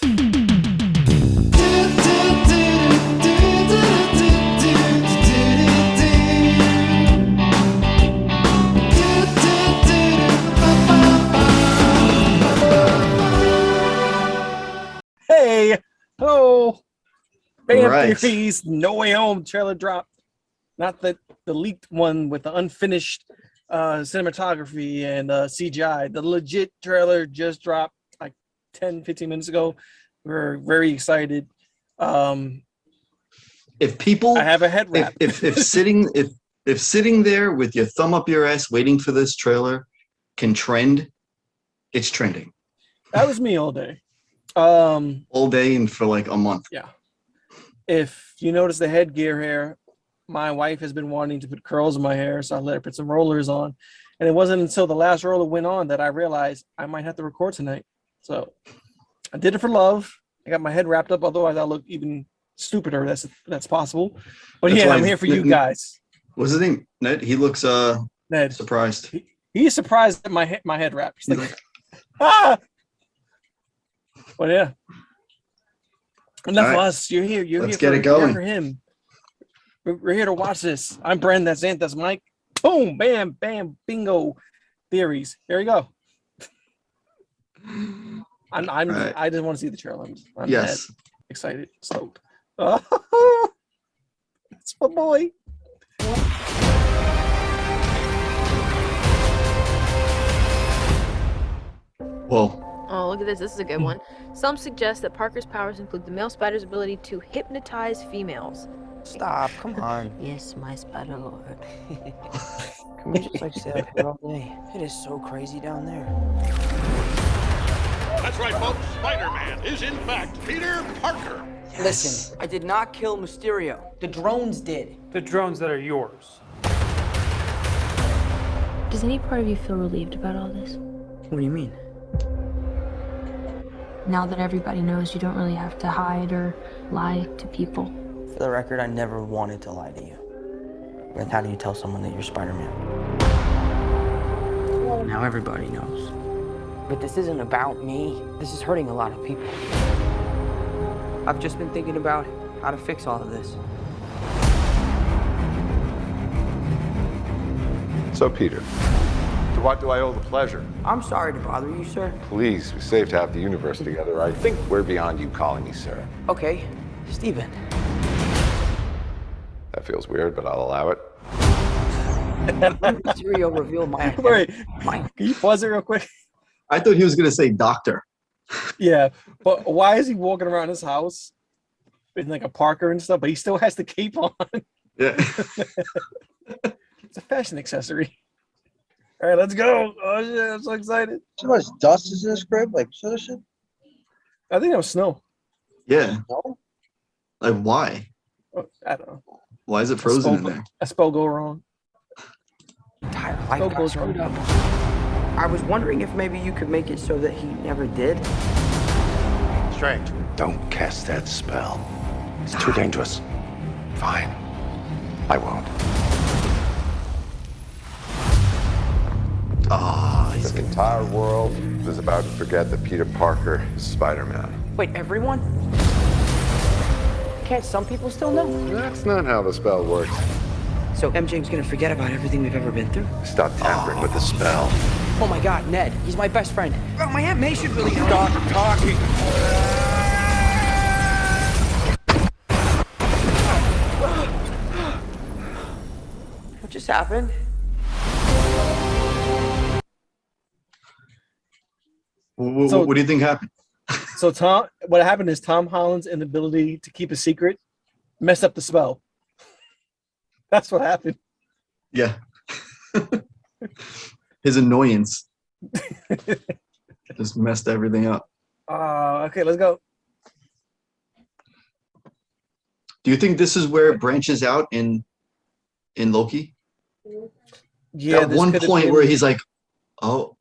Hey, hello. Bam Right. Theories No Way Home trailer dropped. Not the leaked one with the unfinished cinematography and CGI. The legit trailer just dropped like 10-15 minutes ago. We're very excited. If people, I have a head wrap. if sitting there with your thumb up your ass waiting for this trailer can trend, it's trending. That was me all day. All day and for like a month. Yeah. If you notice the headgear here, my wife has been wanting to put curls in my hair, so I let her put some rollers on. And it wasn't until the last roller went on that I realized I might have to record tonight. So I did it for love. I got my head wrapped up, otherwise I look even stupider. That's possible. But That's yeah, why I'm here for you guys. What's his name? Ned? He looks Ned. surprised. He's surprised at my head wrap. He's like, ah! But yeah. Enough of us. You're here. You're Let's here get for, it going. Here for him. We're here to watch this. I'm Brandon. That's Ant. That's Mike. Boom, bam, bam, bingo. Theories. There you go. Right. I just want to see the trailer. I'm Yes. excited, stoked. It's my boy. Whoa. Oh, look at this. This is a good one. Some suggest that Parker's powers include the male spider's ability to hypnotize females. Stop, come on. Yes, my spider lord. Can we just like stay up here all day? It is so crazy down there. That's right, folks. Spider-Man is in fact Peter Parker. Yes. Listen, I did not kill Mysterio. The drones did. The drones that are yours. Does any part of you feel relieved about all this? What do you mean? Now that everybody knows you don't really have to hide or lie to people. For the record, I never wanted to lie to you. But how do you tell someone that you're Spider-Man? Well, now everybody knows. But this isn't about me. This is hurting a lot of people. I've just been thinking about how to fix all of this. So, Peter, to what do I owe the pleasure? I'm sorry to bother you, sir. Please, we saved half the universe together. I think we're beyond you calling me sir. Okay, Steven. That feels weird, but I'll allow it. Mysterio revealed my Wait, can you pause it real quick? I thought he was gonna say doctor. Yeah, but why is he walking around his house in like a Parker and stuff, but he still has the cape on? Yeah. It's a fashion accessory. All right, let's go. Oh shit, I'm so excited. So much dust is in this crib, like sort of shit. I think that was snow. Yeah. No? Like why? I don't know. Why is it frozen in there? A spell go wrong. Entire life Spell got goes screwed wrong. up. I was wondering if maybe you could make it so that he never did. Strange. Don't cast that spell. It's too dangerous. Fine. I won't. The entire world is about to forget that Peter Parker is Spider-Man. Wait, everyone? Can't some people still know? That's not how the spell works. So MJ's gonna forget about everything we've ever been through? Stop tampering with the spell. Oh my god, Ned, he's my best friend. Oh, my Aunt May should really know. Stop talking. What just happened? What do you think happened? So what happened is Tom Holland's inability to keep a secret messed up the spell. That's what happened. Yeah. His annoyance just messed everything up. Okay, let's go. Do you think this is where it branches out in Loki? Yeah, at one point where he's like, oh,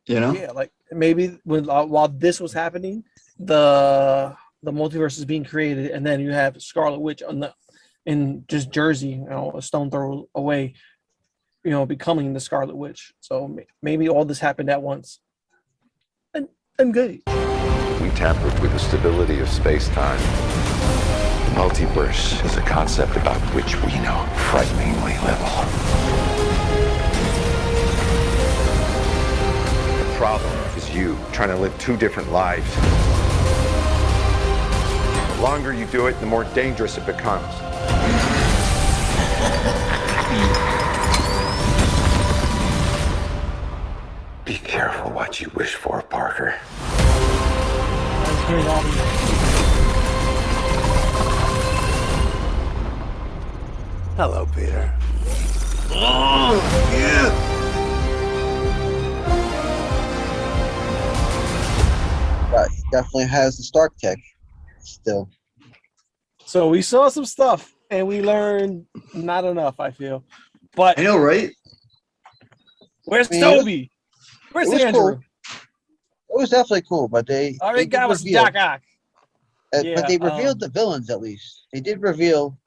you know? Yeah, like maybe while this was happening, the multiverse is being created, and then you have Scarlet Witch in just Jersey, a stone throw away, becoming the Scarlet Witch. So maybe all this happened at once. And I'm good. we tampered with the stability of space-time. The multiverse is a concept about which we know frighteningly little. The problem is you trying to live two different lives. The longer you do it, the more dangerous it becomes. Be careful what you wish for, Parker. Hello, Peter. Oh, yeah. Right, he definitely has the Stark tech still. So we saw some stuff and we learned not enough, I feel. But I know, right? where's I mean, Toby? Where's it was Andrew? cool. It was definitely cool, but they All did guy was reveal, Doc Ock. but they revealed the villains at least. They did reveal.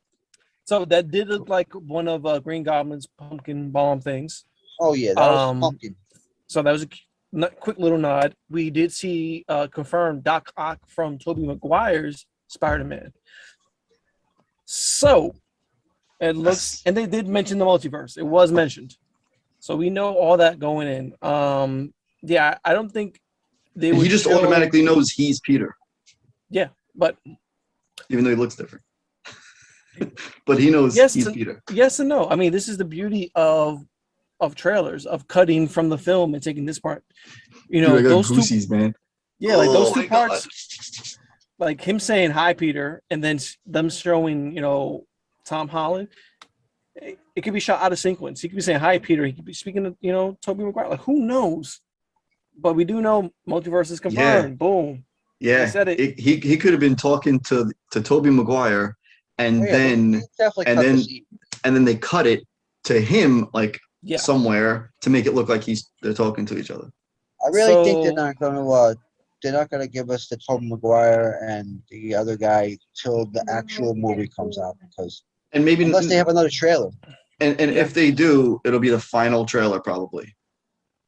So that did look like one of Green Goblin's pumpkin bomb things. Oh yeah, that was pumpkin. So that was a quick little nod. We did see confirmed Doc Ock from Tobey Maguire's Spider-Man. So it looks, and they did mention the multiverse. It was mentioned. So we know all that going in. Yeah, I don't think they would. He just automatically knows he's Peter. Yeah, but even though he looks different. But he knows he's Peter. Yes and no. I mean, this is the beauty of trailers, of cutting from the film and taking this part. You know, Dude, I got those goosies, two, man. Yeah, like those two God. parts, like him saying hi, Peter, and then them showing, you know, Tom Holland. It could be shot out of sequence. He could be saying hi, Peter. He could be speaking to, you know, Tobey Maguire. Like, who knows? But we do know multiverse is confirmed. Yeah. Boom. Yeah, I said it. He could have been talking to Tobey Maguire, and then they cut it to him like somewhere to make it look like they're talking to each other. I really think they're not gonna give us the Tobey Maguire and the other guy till the actual movie comes out, because unless they have another trailer. And if they do, it'll be the final trailer probably,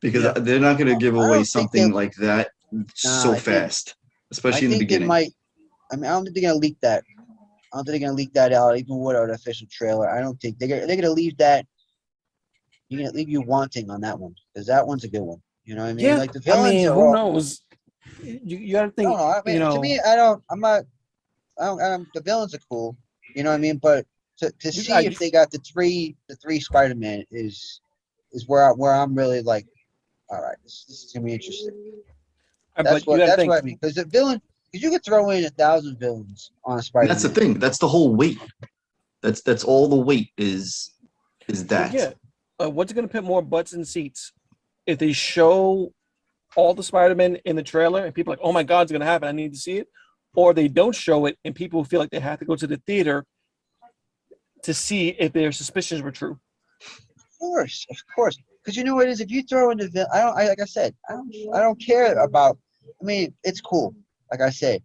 because they're not going to give away something like that so fast, especially in the beginning. I don't think they're gonna leak that. I don't think they're gonna leak that out even without an official trailer. I don't think they're gonna leave that. You're gonna leave you wanting on that one, because that one's a good one. You know what I mean? Yeah, like the villains. I mean, are who all, knows? You gotta think. I mean, you know, to me, I don't. The villains are cool. You know what I mean? But to see if they got the three Spider-Man is where I'm really like, all right, this is gonna be interesting. That's what I mean. Because the villain, because you could throw in 1,000 villains on a Spider-Man. That's the thing. That's the whole weight. That's all the weight is that. Yeah. What's going to put more butts in seats? If they show all the Spider-Man in the trailer and people are like, oh my God, it's going to happen, I need to see it. Or they don't show it and people feel like they have to go to the theater to see if their suspicions were true. Of course. Because you know what it is? If you throw in the like I said, I don't care about. I mean, it's cool. Like I said,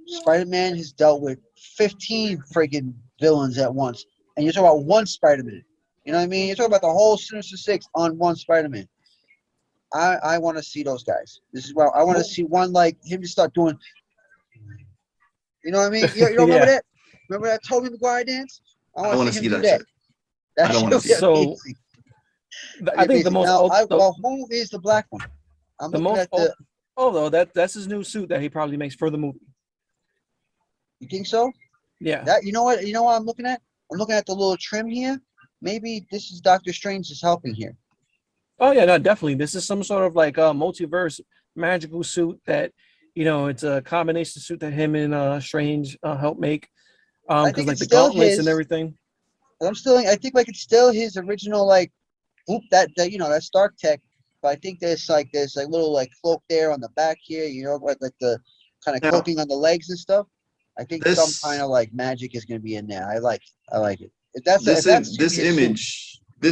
Spider-Man has dealt with 15 friggin' villains at once, and you're talking about one Spider-Man. You know what I mean? You're talking about the whole Sinister Six on one Spider-Man. I want to see those guys. This is why I want to see one like him to start doing. You know what I mean? You don't remember that? Remember that Tobey Maguire dance? I don't want to see that shit. I don't want to see it. So, I think the most. Who is the black one? I'm looking at the. Although that's his new suit that he probably makes for the movie. You think so? Yeah. That you know what I'm looking at? I'm looking at the little trim here. Maybe this is Doctor Strange is helping here. Oh yeah, no, definitely. This is some sort of like a multiverse magical suit that, you know, it's a combination suit that him and Strange help make. Because like the gauntlets and everything. I think like it's still his original like, that that Stark tech. But I think there's like little like cloak there on the back here. You know, like the kind of cloaking on the legs and stuff. I think some kind of like magic is going to be in there. I like it. This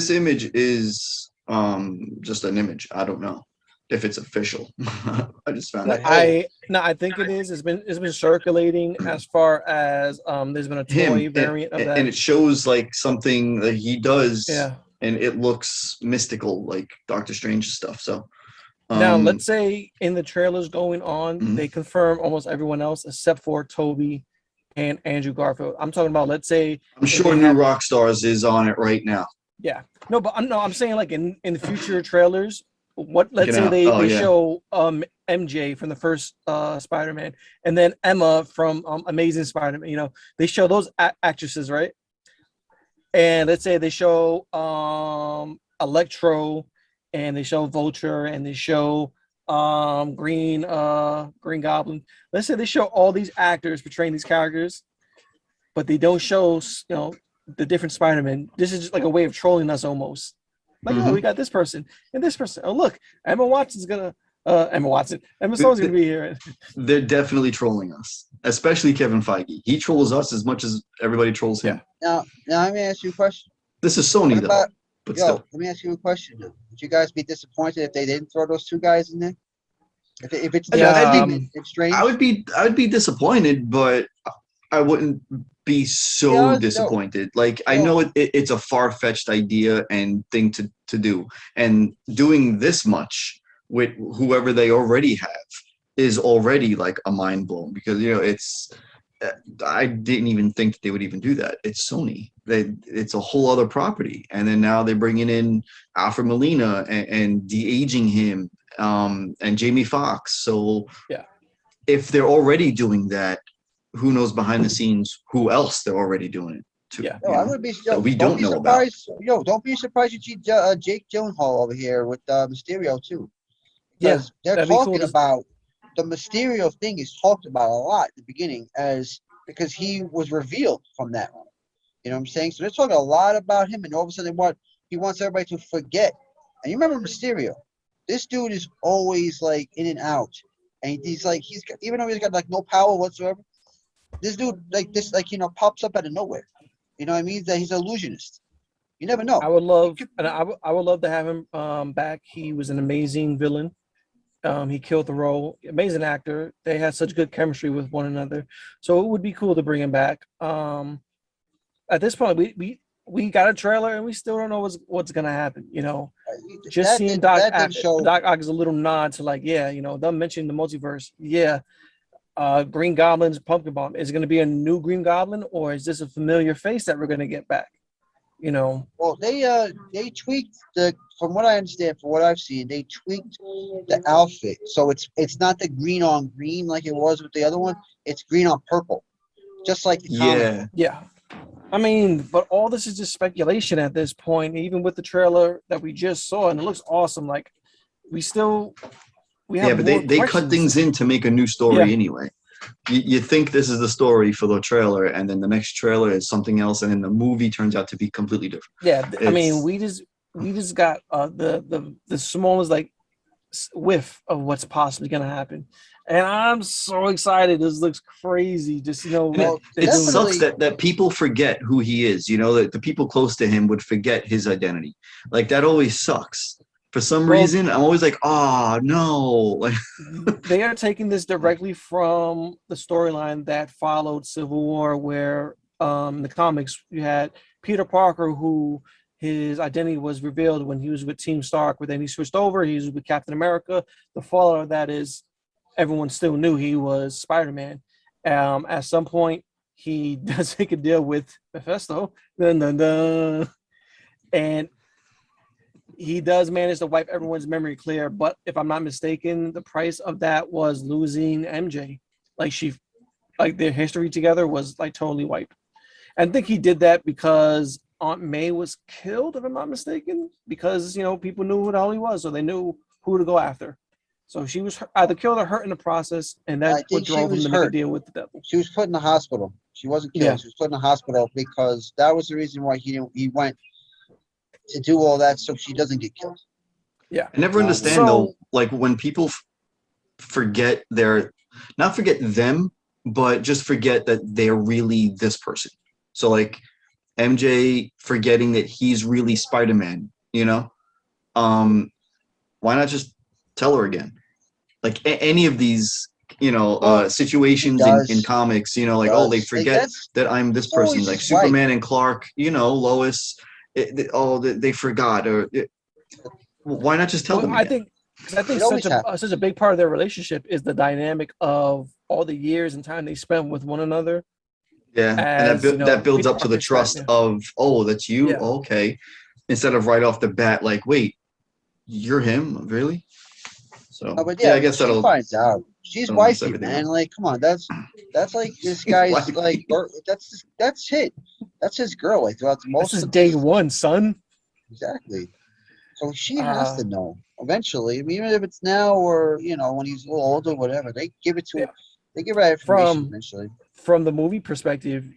image is just an image. I don't know if it's official. I just found it. I think it is. It's been circulating as far as there's been a toy variant of that, and it shows like something that he does. Yeah. And it looks mystical, like Doctor Strange stuff. So Now, let's say in the trailers going on, Mhm. they confirm almost everyone else except for Toby and Andrew Garfield. I'm talking about, let's say, I'm sure New Rockstars is on it right now. yeah. No, but I'm saying like in the future trailers, let's Looking say out. they Oh, yeah. show MJ from the first Spider-Man, and then Emma from Amazing Spider-Man. You know, they show those actresses, right? And let's say they show Electro, and they show Vulture, and they show Green Goblin. Let's say they show all these actors portraying these characters, but they don't show the different Spider-Man. This is just like a way of trolling us almost. Like, oh, we got this person and this person. Oh, look, Emma Stone's gonna be here. They're definitely trolling us, especially Kevin Feige. He trolls us as much as everybody trolls him. Now let me ask you a question. This is Sony, though. But still, let me ask you a question. Now. Would you guys be disappointed if they didn't throw those two guys in there? If it's it's strange. I would be disappointed, but I wouldn't be so disappointed. Like, I know it's a far-fetched idea and thing to do, and doing this much with whoever they already have is already like a mind blown, because it's I didn't even think that they would even do that. It's Sony. It's a whole other property, and then now they're bringing in Alfred Molina and de-aging him, and Jamie Foxx. So yeah, if they're already doing that, who knows behind the scenes who else they're already doing it to? Yeah, I would be. We don't know about. Don't be surprised you see Jake Gyllenhaal over here with Mysterio too. Yes, they're talking about the Mysterio thing is talked about a lot at the beginning because he was revealed from that one. You know what I'm saying? So they're talking a lot about him, and all of a sudden, he wants everybody to forget. And you remember Mysterio? This dude is always like in and out, and he's even though he's got like no power whatsoever, this dude pops up out of nowhere. You know what I mean? That he's an illusionist. You never know. I would love to have him back. He was an amazing villain. He killed the role. Amazing actor. They had such good chemistry with one another. So it would be cool to bring him back. At this point, we got a trailer and we still don't know what's gonna happen. Just seeing Doc Ock is a little nod to them mentioning the multiverse. Yeah. Green Goblin's Pumpkin Bomb. Is it going to be a new Green Goblin, or is this a familiar face that we're going to get back? Well, they tweaked from what I understand, from what I've seen, they tweaked the outfit, so it's not the green on green like it was with the other one. It's green on purple, just like the comic. Yeah. I mean, but all this is just speculation at this point. Even with the trailer that we just saw, and it looks awesome. Like but they cut things in to make a new story anyway. You think this is the story for the trailer, and then the next trailer is something else, and then the movie turns out to be completely different. Yeah, I mean, we just got the smallest whiff of what's possibly gonna happen, and I'm so excited. This looks crazy. Just it sucks that people forget who he is. That the people close to him would forget his identity. Like, that always sucks. For some reason, I'm always like, oh, no. They are taking this directly from the storyline that followed Civil War, where in the comics, you had Peter Parker, who his identity was revealed when he was with Team Stark, but then he switched over. He was with Captain America. The fallout of that is everyone still knew he was Spider-Man. At some point, he does make a deal with Mephisto. And he does manage to wipe everyone's memory clear, but if I'm not mistaken, the price of that was losing MJ. Their history together was totally wiped. I think he did that because Aunt May was killed, if I'm not mistaken, because people knew who the hell he was, so they knew who to go after. So she was either killed or hurt in the process, and that's what drove him to make a deal with the devil. She was put in the hospital. She wasn't killed. Yeah. She was put in the hospital because that was the reason why he went to do all that, so she doesn't get killed. Yeah, I never understand though, like when people forget not forget them, but just forget that they're really this person. So like MJ forgetting that he's really Spider-Man. Why not just tell her again? Like any of these, situations in comics, they forget that I'm this person, like Superman and Clark, Lois. They forgot, or why not just tell them? I think 'Cause I think It always such a big part of their relationship is the dynamic of all the years and time they spent with one another. Yeah, and As you know, that builds Peter up to the Parker's friend, trust yeah. of, oh, that's you, Yeah. okay, instead of right off the bat, like, wait, you're him, really? So Oh, but yeah, yeah, I when guess she finds out, she's that'll mess wifey, everything man. up. Like, come on, that's like this guy's Wifey. like, that's it. That's his girl. Like throughout This most is of day this, one, son. exactly. So she has Uh, to know eventually. I mean, even if it's now or when he's a little older, whatever. They give it to Yeah. They give her that information From eventually. from the movie perspective,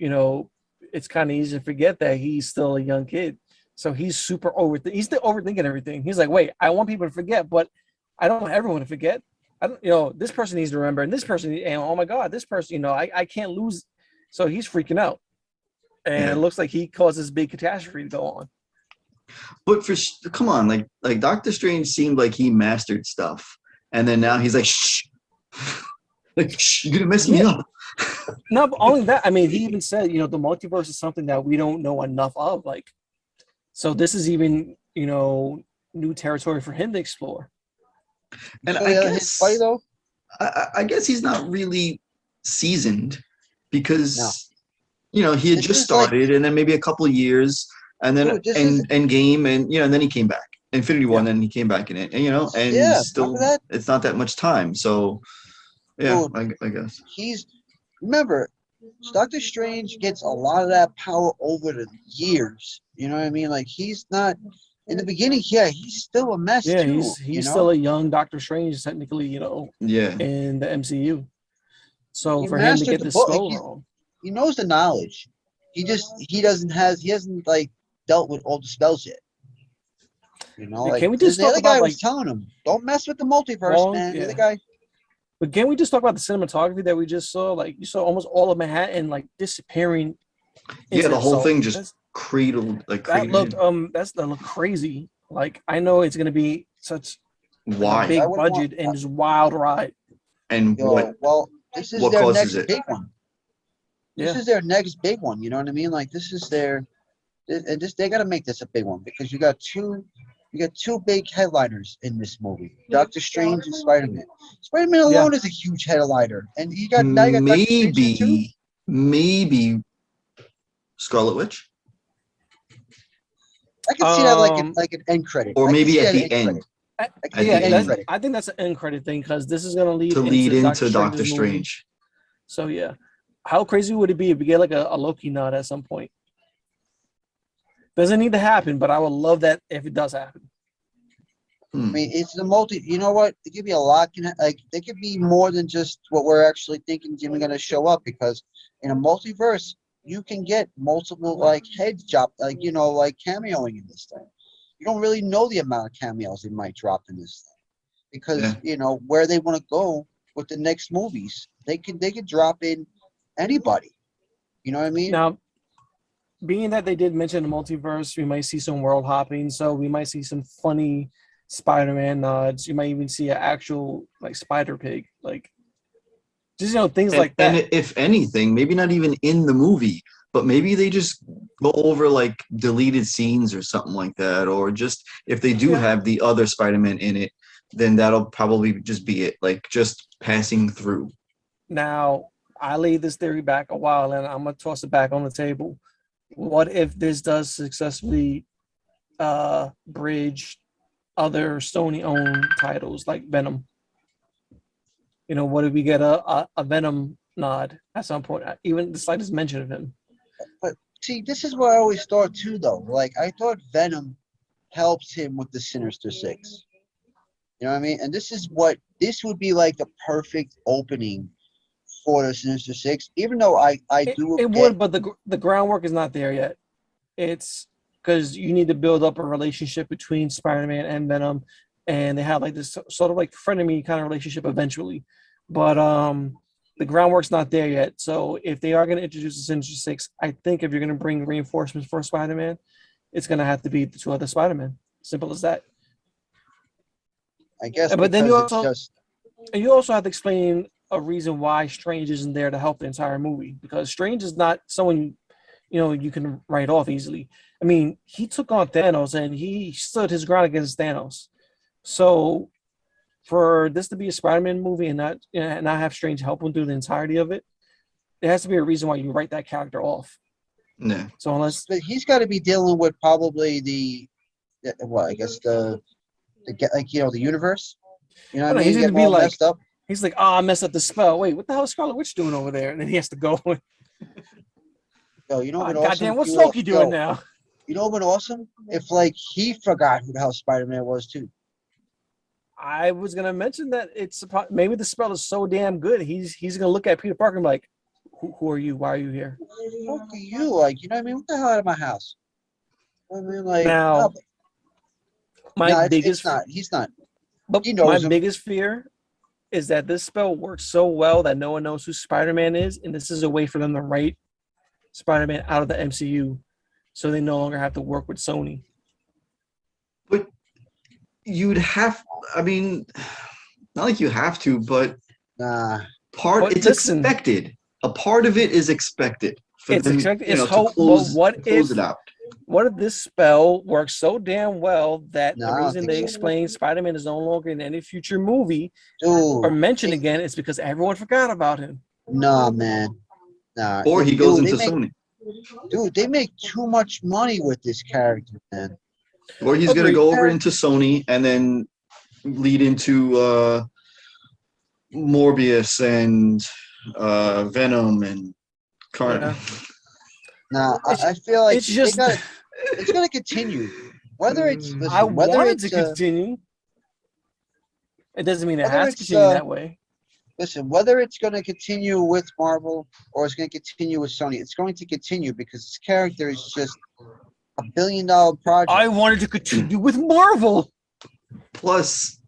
it's kind of easy to forget that he's still a young kid. So he's super he's still overthinking everything. He's like, wait, I want people to forget, but I don't want everyone to forget. I don't, this person needs to remember, and this person, and oh my God, this person, I can't lose. So he's freaking out, and Yeah. it looks like he causes big catastrophe to go on. But come on, like Doctor Strange seemed like he mastered stuff, and then now he's like, shh, like, shh, you're gonna mess me up. No, but only that. I mean, he even said, the multiverse is something that we don't know enough of. Like, so this is even, new territory for him to explore. And So, I his guess, fight though. I guess he's not really seasoned because he had This just is like, started, and then maybe a couple of years, and then dude, this is Endgame, and then he came back. Infinity War, Yeah. and then he came back in it, and yeah. still Remember that, it's not that much time. So yeah, dude? I guess. Remember, Doctor Strange gets a lot of that power over the years. You know what I mean? Like he's not in the beginning. Yeah, he's still a mess Yeah, too. he's still a young Doctor Strange, technically, Yeah. in the MCU. So He for him to mastered get the the book. Like, spell wrong, he knows the knowledge. He hasn't like dealt with all the spells yet. Like can we just the talk other about guy like was telling him, "Don't mess with the multiverse, Wong? man." The Yeah. other guy. But can we just talk about the cinematography that we just saw? Like you saw almost all of Manhattan like disappearing. Yeah, the whole thing that's- just cradled. that looked crazy. Like I know it's gonna be such a Why? big I wouldn't budget and just wild ride. And Well, this is what their causes next it? big one. This Yeah. is their next big one. You know what I mean? Like this is their, and this they got to make this a big one because you got two big headliners in this movie: Doctor Strange and Spider-Man. Spider-Man alone is a huge headliner, and now you got Doctor Strange here too. Maybe Scarlet Witch, I can see that like an end credit, or I can maybe see at that the end end. credit. I can At see the that end end. credit. I think that's an end credit thing because this is gonna lead To lead into Doctor Doctor Strange's movie. Strange. So yeah, how crazy would it be if we get like a Loki nod at some point? Doesn't need to happen, but I would love that if it does happen. I mean, it's the multi. You know what? It could be a lot. Like they could be more than just what we're actually thinking Jimmy going to show up because in a multiverse you can get multiple like heads drop, like like cameoing in this thing. You don't really know the amount of cameos they might drop in this thing because where they want to go with the next movies. They could drop in anybody. You know what I mean? Now, being that they did mention the multiverse, we might see some world hopping. So we might see some funny Spider-Man nods. You might even see an actual like Spider Pig, like just things like that. And if anything, maybe not even in the movie, but maybe they just go over like deleted scenes or something like that, or just if they do have the other Spider-Man in it, then that'll probably just be it, like just passing through. Now, I laid this theory back a while, and I'm gonna toss it back on the table. What if this does successfully bridge other Sony-owned titles like Venom? What if we get a Venom nod at some point, even the slightest mention of him? But see, this is what I always thought too, though. Like I thought Venom helps him with the Sinister Six. You know what I mean? And this would be like the perfect opening for the Sinister Six. Even though I do it would, but the groundwork is not there yet. It's because you need to build up a relationship between Spider-Man and Venom, and they have like this sort of like frenemy kind of relationship eventually. But the groundwork's not there yet. So if they are going to introduce the Sinister Six, I think if you're going to bring reinforcements for Spider-Man, it's going to have to be the two other Spider-Man. Simple as that. I guess. But then you also have to explain a reason why Strange isn't there to help the entire movie, because Strange is not someone you can write off easily. I mean, he took on Thanos and he stood his ground against Thanos. So for this to be a Spider-Man movie and not have Strange help him through the entirety of it, there has to be a reason why you write that character off. Yeah. So unless But he's got to be dealing with probably I guess the universe. You know what I mean? he's gonna Getting be all like, messed up. he's like, oh, I messed up the spell. Wait, what the hell is Scarlet Witch doing over there? And then he has to go. Yo, you know what? Goddamn, Awesome? what's Loki doing now? You know what? Awesome? If like he forgot who the hell Spider-Man was too. I was gonna mention that maybe the spell is so damn good. He's gonna look at Peter Parker and be like, who are you? Why are you here? Fuck are you? Like, you know what I mean? What the hell out of my house? I mean, like, Now, it's not. He's not. But He knows my him. biggest fear is that this spell works so well that no one knows who Spider-Man is, and this is a way for them to write Spider-Man out of the MCU, so they no longer have to work with Sony. But you'd have. I mean, not like you have to, but Nah. it's expected. A part of it is expected. It's expected. It's to hope. close, What close if? it out. What if this spell works so damn well that No, the I don't reason think they so. explain Spider-Man is no longer in any future movie Dude. or mentioned again is because everyone forgot about him? Nah, man. Nah. Or he goes into Sony. Dude, they make too much money with this character, man. Or he's going to go over into Sony and then lead into Morbius and Venom and Carnage. Nah, I feel like it's just it's going to continue. Whether it's I whether want it it's to continue. It doesn't mean it whether has to it's, continue that way. Listen, whether it's going to continue with Marvel or it's going to continue with Sony, it's going to continue because this character is just a $1 billion project. I wanted to continue with Marvel. Plus,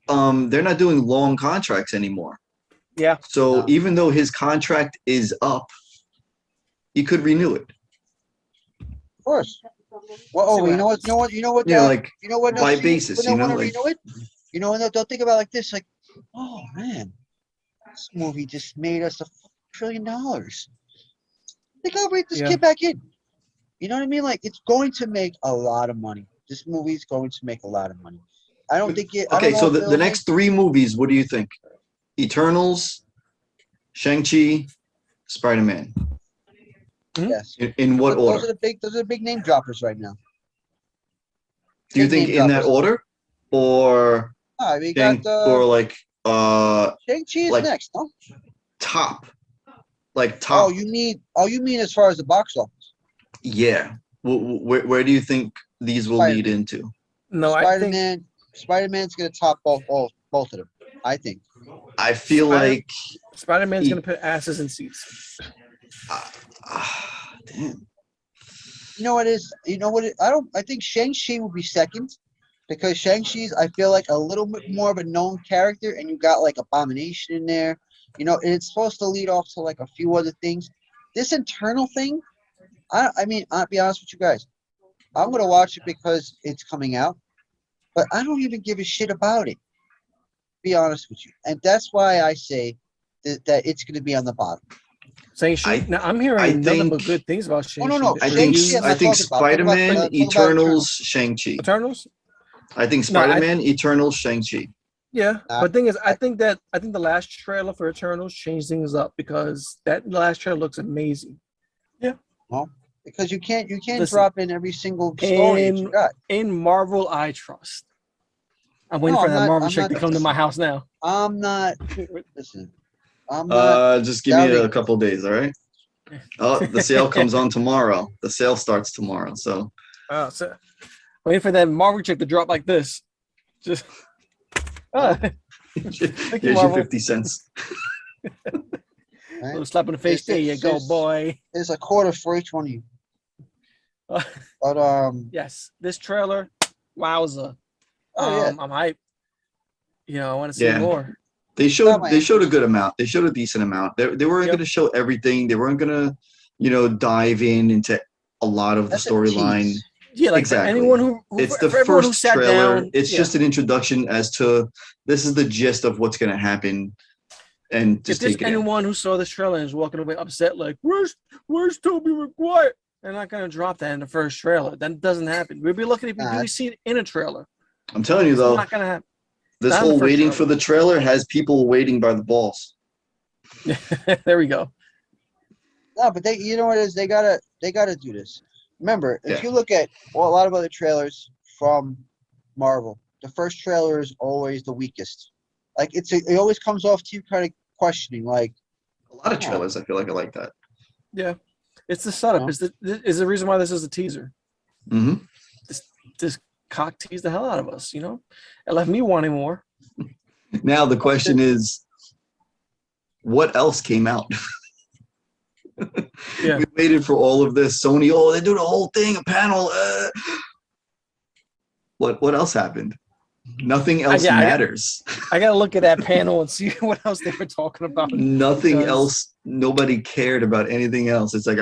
they're not doing long contracts anymore. Yeah. So even though his contract is up, he could renew it. Of course. Well, you know what? Like you know what? by basis, You know like renew it. You know, don't think about it like this. Like, oh man, this movie just made us $1 trillion. Think I'll bring this kid back in. You know what I mean? Like, it's going to make a lot of money. This movie's going to make a lot of money. I don't think it. Okay, so the next 3 movies, what do you think? Eternals, Shang-Chi, Spider-Man. Yes. In what order? Those are the big name droppers right now. Do you think in that order, or we got or like Shang-Chi is like next, no? top? Top. Oh, you mean as far as the box office? Yeah. Where do you think these will lead into? No, Spider-Man's gonna top both of them. I think. I feel like Spider-Man's gonna put asses in seats. Damn. You know what it is? You know what? I think Shang-Chi will be second because Shang-Chi's I feel like a little bit more of a known character, and you got like Abomination in there. You know, and it's supposed to lead off to like a few other things. This internal thing, I mean, I'll be honest with you guys. I'm gonna watch it because it's coming out, but I don't even give a shit about it. Be honest with you, and that's why I say that it's gonna be on the bottom. Now I'm hearing nothing but good things about Shang-Chi. No. I think Spider-Man, Eternals, Shang-Chi. Eternals? I think Spider-Man, Eternals, Shang-Chi. Yeah, but the thing is, I think the last trailer for Eternals changed things up because that last trailer looks amazing. Yeah. Well, because you can't drop in every single story that you got. In Marvel, I trust. I'm waiting for that Marvel chick to come to my house now. I'm not. Listen. I'm not. Just give me a couple days, all right? Oh, the sale comes on tomorrow. The sale starts tomorrow, so. So waiting for that Marvel chick to drop like this. Just. Here's your 50 cents. Little slap in the face. There you go, boy. There's a quarter for each one of you. But yes, this trailer, wowza. I'm hyped. I want to see more. They showed a good amount. They showed a decent amount. They weren't going to show everything. They weren't going to, dive into a lot of the storyline. Yeah, like exactly. For anyone who it's the first trailer. It's just an introduction as to this is the gist of what's going to happen, and just if there's anyone who saw this trailer and is walking away upset, like where's Tobey Maguire? They're not going to drop that in the first trailer. That doesn't happen. We'll be looking if you see it in a trailer. I'm telling you though, it's not going to happen. This Not in the whole first waiting trailer. for the trailer has people waiting by the balls. There we go. No, but you know what it is? They gotta do this. Remember, if Yeah. you look at a lot of other trailers from Marvel, the first trailer is always the weakest. Like it always comes off to you kind of questioning, like A lot of trailers, I feel like, are like that. Yeah, it's the setup. No. Is the reason why this is a teaser. Hmm. This cock teased the hell out of us. You know, it left me wanting more. Now the question is, what else came out? Yeah. We waited for all of this. Sony, oh, they do the whole thing, a panel. What else happened? Nothing else matters. I gotta look at that panel and see what else they were talking about. Nothing because- else. Nobody cared about anything else. It's like,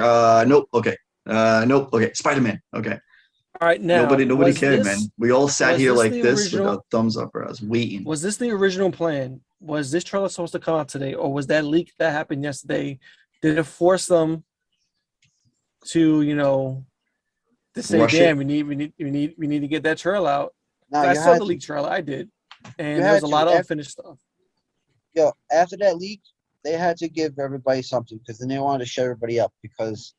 nope, okay. Nope, okay. Spider-Man, okay. All right, now Nobody was cared, this- man. We all sat was here this like the this with original- our thumbs up for us, waiting. Was this the original plan? Was this trailer supposed to come out today, or was that leak that happened yesterday? Did it force them to, to say, Rush it? "Damn, we need to get that trailer out"? no, I you saw had the to. leak trailer. I did, and You there was had a to. lot of Af- unfinished stuff. Yo, after that leak, they had to give everybody something because then they wanted to shut everybody up because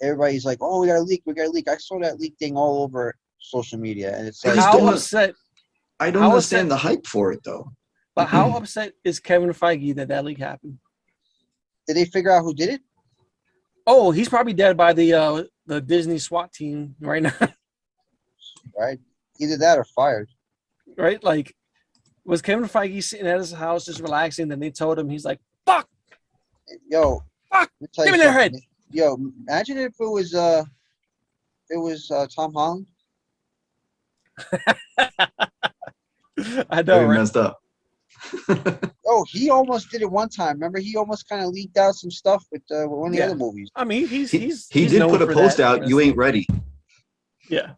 everybody's like, "Oh, we got a leak, we got a leak." I saw that leak thing all over social media, and it's I like, just How don't- upset? I don't how understand upset- the hype for it, though. But how upset is Kevin Feige that leak happened? did they figure out who did it? Oh, he's probably dead by the Disney SWAT team right now, Right? Either that or fired. right? Like, was Kevin Feige sitting at his house just relaxing? Then they told him, he's like, "Fuck, Yo, Fuck! let me tell Give you me their something. Yo, imagine if it was Tom Holland. I know, Very right?" messed up. Oh, he almost did it one time. Remember, he almost kind of leaked out some stuff with one of the Yeah. other movies. I mean, He he's did known put a for post that out. kind of You ain't stuff. ready. Yeah.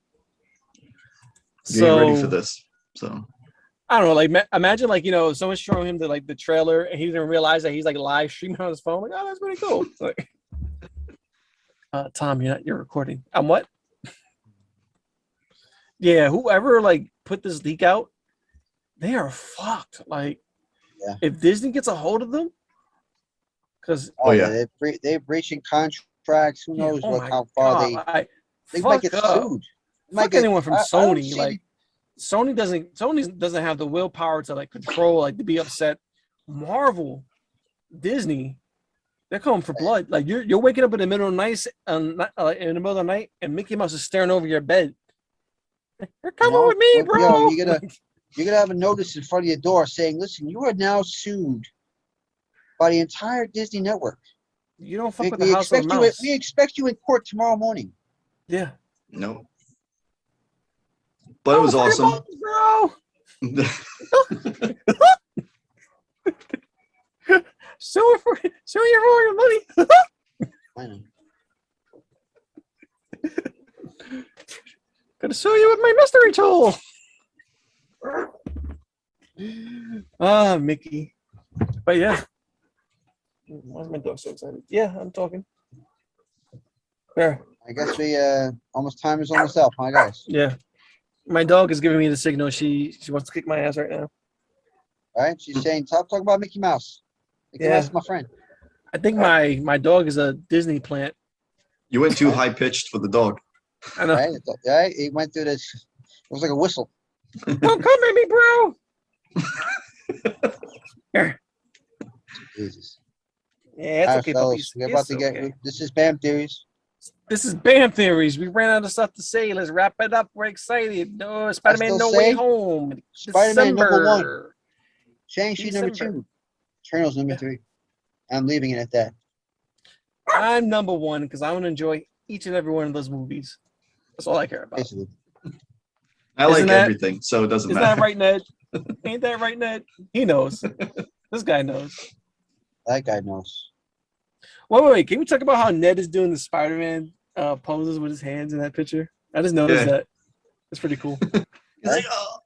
You ain't ready for So, this. So I don't know. Like, imagine, like, someone's showing him the trailer, and he didn't realize that he's like live streaming on his phone. Like, oh, that's pretty cool. Like, Tom, you're recording. I'm what? Yeah, whoever like put this leak out, they are fucked. Like, Yeah. if Disney gets a hold of them, because Oh, yeah. They're breaching contracts. Who knows how far they fuck might get up. sued. They might Fuck get- anyone from I don't Sony. see Like, Sony doesn't have the willpower to like control, like, to be upset. Marvel, Disney, they're coming for blood. Like, you're waking up in the middle of the night, in the middle of the night, and Mickey Mouse is staring over your bed. You're coming with me, bro. Yo, you're gonna have a notice in front of your door saying, "Listen, you are now sued by the entire Disney network. You don't fuck We, with the we House of expect the you. Mouse. We expect you in court tomorrow morning." Yeah. no. But it was fuck your awesome. balls, bro. Sue you for your money. I know. Gonna sue you with my mystery tool. Mickey. But yeah. Why is my dog so excited? Yeah, I'm talking. There. I guess we almost time is almost up, huh, guys? Yeah. My dog is giving me the signal. She wants to kick my ass right now. All right, she's saying, "Stop talking about Mickey Mouse. Mickey Yeah. Mouse is my friend." I think my dog is a Disney plant. You went too high pitched for the dog. I know. Right? Right? It went through this. It was like a whistle. Don't come at me, bro. Here. Jesus. Yeah, it's All right, okay, fellas, puppies. we're about It's to get. okay. This is BAM Theories. This is BAM Theories. We ran out of stuff to say. Let's wrap it up. We're excited. No, Spider-Man still No Way say Home. Spider-Man number one. December. Shang-Chi number December. 2. Eternals number 3. I'm leaving it at that. I'm number one because I want to enjoy each and every one of those movies. That's all I care about. Basically. I like Isn't that- everything, so it doesn't Is matter. that right, Ned? Ain't that right, Ned? He knows. This guy knows. That guy knows. Wait. Can we talk about how Ned is doing the Spider-Man poses with his hands in that picture? I just noticed Yeah. that. It's pretty cool. He's like, oh.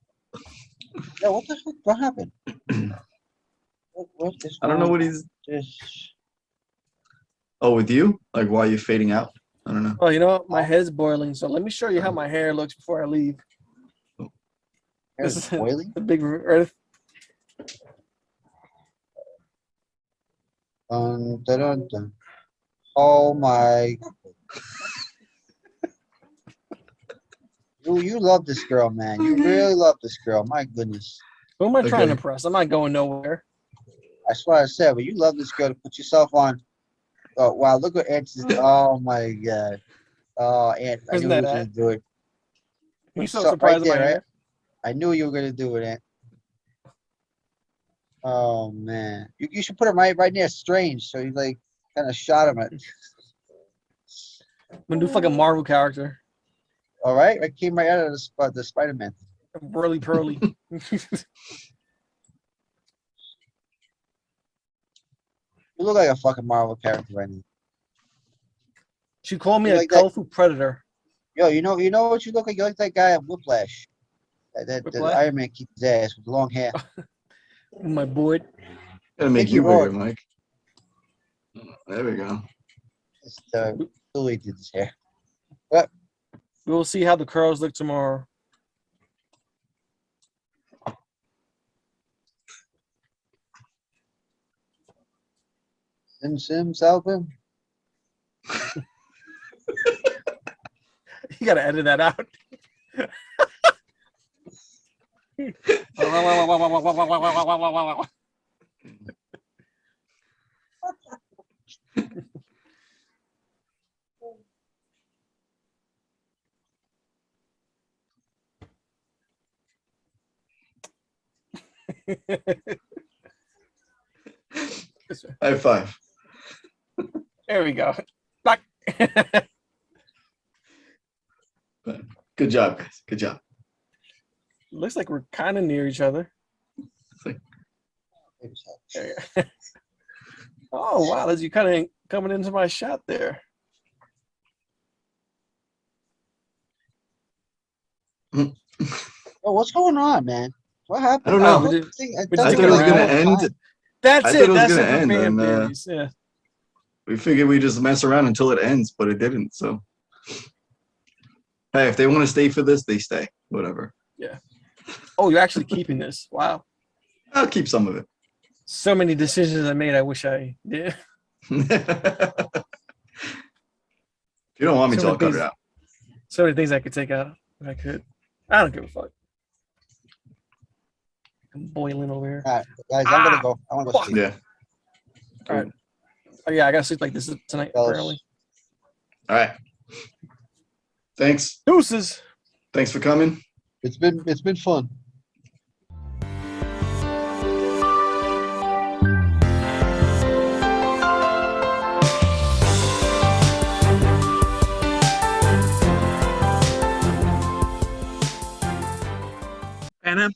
Yeah, what the heck? What happened? What is I don't know wrong what he's. with this? Oh, with you? Like, why are you fading out? I don't know. Oh, you know what? My head's boiling, so let me show you how my hair looks before I leave. This It's is boiling. the big Earth. Dun, dun, dun, dun. Oh my. You love this girl, man. You really love this girl. My goodness. Who am I trying to Okay. impress? I'm not going nowhere. That's what I said. But you love this girl to put yourself on. Oh wow! Look what Aunt is. Oh my God. Oh, Aunt. I Where's knew you that were gonna at? do it. You so So, right surprised at my there, right? hair? I knew you were gonna do it, Aunt. Oh man. You should put him right near Strange, so he's like kind of shot him at. I'm gonna do fucking Marvel character. All right, I came right out of the Spider-Man. Really pearly. You look like a fucking Marvel character right now. She called me You a like that? colorful predator. Yo, you know what you look like? You like that guy at Whiplash. That Whiplash? Iron Man keeps his ass with long hair. My boy. Gotta make Mickey you bigger, Rourke. Mike. There we go. It's Louis did his hair. We will see how the curls look tomorrow. Sims album. You gotta edit that out. High five. There we go. Back. Good job, guys. Good job. Looks like we're kind of near each other. Oh wow, as you kind of coming into my shot there. Oh, what's going on, man? What happened? I don't know. Oh, we did- It we does I did it thought it was around. gonna all the end. time. That's I it. thought it was That's gonna it for end, fan and, theories. Yeah. We figured we just mess around until it ends, but it didn't. So, hey, if they want to stay for this, they stay. Whatever. Oh, you're actually keeping this. Wow. I'll keep some of it. So many decisions I made. I wish I did. If you don't want me to, I'll cut it out. So many things I could take out if I could. I don't give a fuck. I'm boiling over here. All right, guys, I'm gonna go. I want to go fuck. sleep. Yeah. All right. Oh yeah, I gotta sleep like this tonight. Fellas. Apparently. All right. Thanks. Deuces. Thanks for coming. It's been fun. And I'm